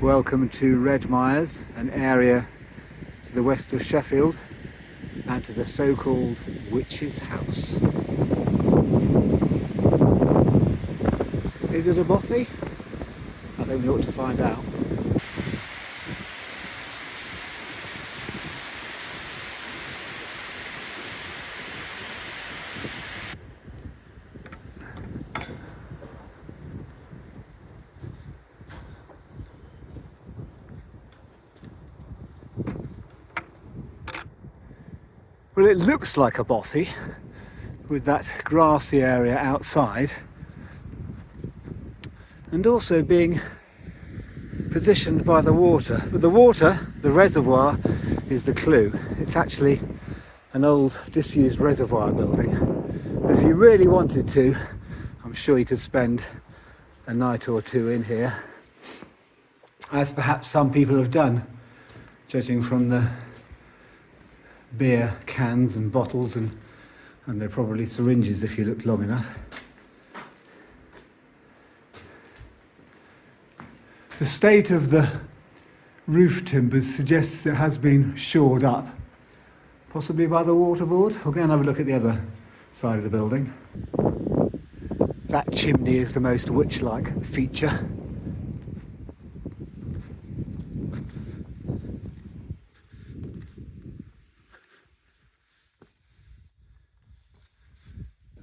Welcome to Redmires, an area to the west of Sheffield, and to the so-called Witch's House. Is it a bothy? I think we ought to find out. Well, it looks like a bothy with that grassy area outside, and also being positioned by the water. But the water, the reservoir, is the clue. It's actually an old disused reservoir building. But if you really wanted to, I'm sure you could spend a night or two in here, as perhaps some people have done, judging from the beer cans and bottles, and they're probably syringes if you looked long enough. The state of the roof timbers suggests it has been shored up, possibly by the waterboard. We'll go and have a look at the other side of the building. That chimney is the most witch-like feature.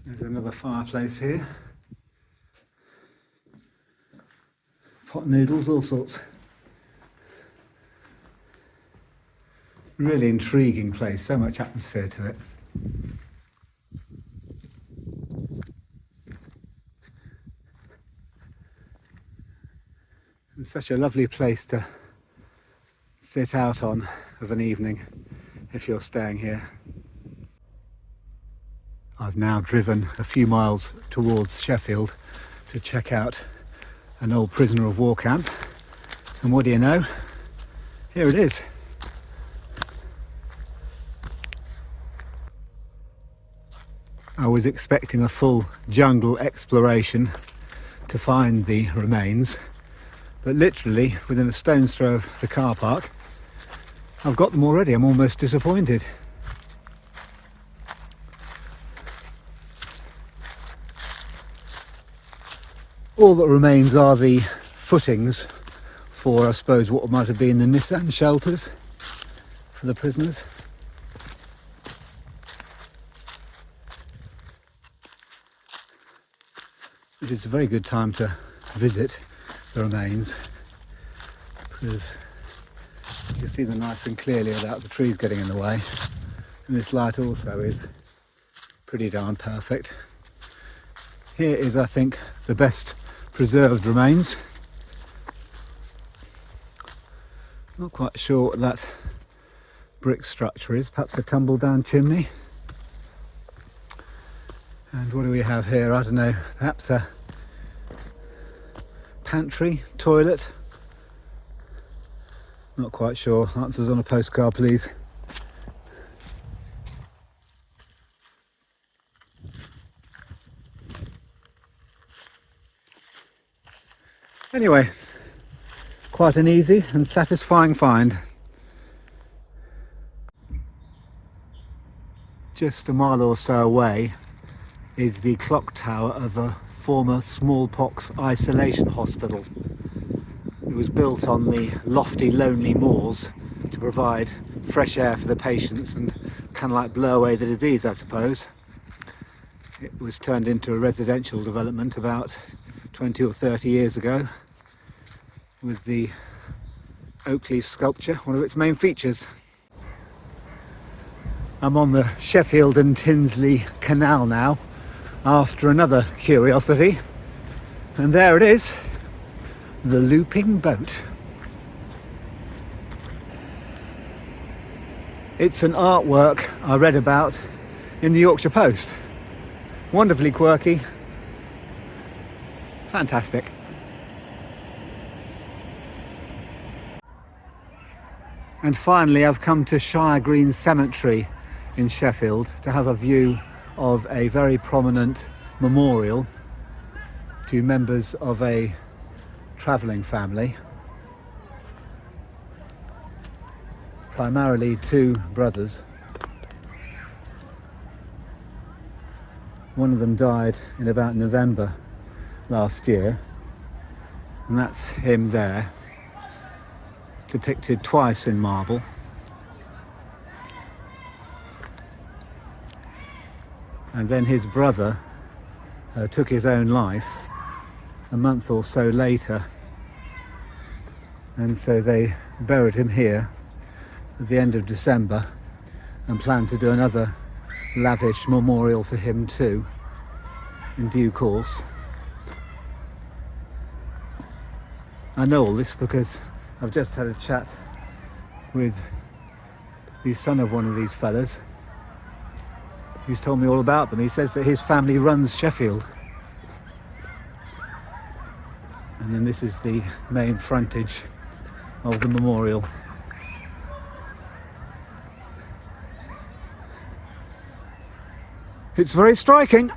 There's another fireplace here. Pot noodles, all sorts. Really intriguing place, so much atmosphere to it. And such a lovely place to sit out on of an evening if you're staying here. I've now driven a few miles towards Sheffield to check out an old prisoner of war camp, and what do you know, here it is. I was expecting a full jungle exploration to find the remains, but literally within a stone's throw of the car park I've got them already. I'm almost disappointed. All that remains are the footings for, I suppose, what might have been the Nissan shelters for the prisoners. It is a very good time to visit the remains, because you can see them nice and clearly without the trees getting in the way, and this light also is pretty darn perfect. Here is, I think, the best preserved remains. Not quite sure what that brick structure is, perhaps a tumble down chimney. And what do we have here? I don't know, perhaps a pantry, toilet? Not quite sure. Answers on a postcard, please. Anyway, quite an easy and satisfying find. Just a mile or so away is the clock tower of a former smallpox isolation hospital. It was built on the lofty, lonely moors to provide fresh air for the patients and kind of like blow away the disease, I suppose. It was turned into a residential development about 20 or 30 years ago, with the oak leaf sculpture one of its main features. I'm on the Sheffield and Tinsley Canal now, after another curiosity, and there it is, the looping boat. It's an artwork I read about in the Yorkshire Post. Wonderfully quirky, fantastic. And finally, I've come to Shire Green Cemetery in Sheffield to have a view of a very prominent memorial to members of a travelling family. primarily two brothers. One of them died in about November last year, and that's him there, depicted twice in marble. And then his brother took his own life a month or so later, and so they buried him here at the end of December and plan to do another Lavish memorial for him too in due course. I know all this because I've just had a chat with the son of one of these fellas. He's told me all about them. He says that his family runs Sheffield. And then this is the main frontage of the memorial. It's very striking.